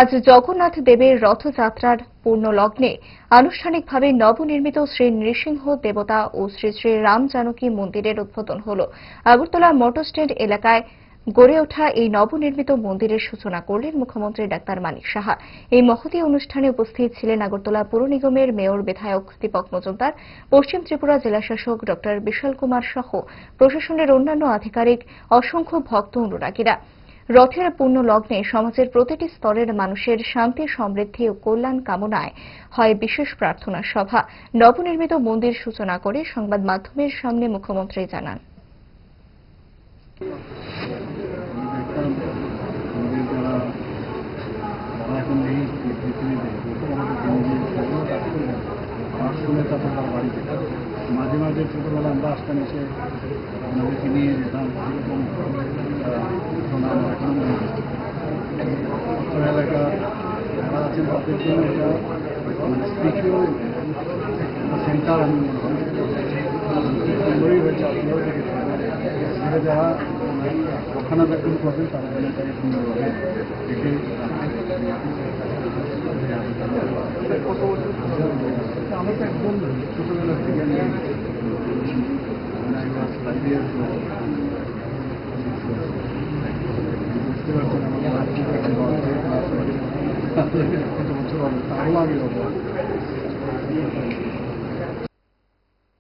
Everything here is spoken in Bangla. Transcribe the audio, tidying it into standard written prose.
আজ জগন্নাথ দেবের রথযাত্রার পূর্ণ লগ্নে আনুষ্ঠানিকভাবে নবনির্মিত শ্রী নৃসিংহ দেবতা ও শ্রী শ্রী রাম জানকী মন্দিরের উদ্বোধন হল। আগরতলা মোটর স্ট্যান্ড এলাকায় গড়ে ওঠা এই নবনির্মিত মন্দিরের সূচনা করলেন মুখ্যমন্ত্রী ডাক্তার মানিক সাহা। এই মহতী অনুষ্ঠানে উপস্থিত ছিলেন আগরতলা পুর নিগমের মেয়র বিধায়ক দীপক মজুমদার, পশ্চিম ত্রিপুরা জেলাশাসক ড বিশাল কুমার সহ প্রশাসনের অন্যান্য আধিকারিক, অসংখ্য ভক্ত অনুরাগীরা। রথের পূর্ণ লগ্নে সমাজের প্রতিটি স্তরের মানুষের শান্তি, সমৃদ্ধি ও কল্যাণ কামনায় হয় বিশেষ প্রার্থনা সভা। নবনির্মিত মন্দির সূচনা করে সংবাদ মাধ্যমের সামনে মুখ্যমন্ত্রী জানান, মাঝে মাঝে ছোটবেলা আমরা আসতাম, এসে আমাদেরকে নিয়ে যেতাম। এলাকা যারা আছেন তাদের জন্য এটা স্পিরিচুয়াল সেন্টার আমি মনে করি সুন্দরই হয়েছে। আপনারাও দেখেছেন এটা যারা রক্ষণাবেক্ষণ করবেন তারা জন্য এটাকে সুন্দরভাবে দেখে আমরা তো একদম ছোটবেলা থেকে আমি বুঝতে পারছেন আমার কত বছর হবে তাহলে আমি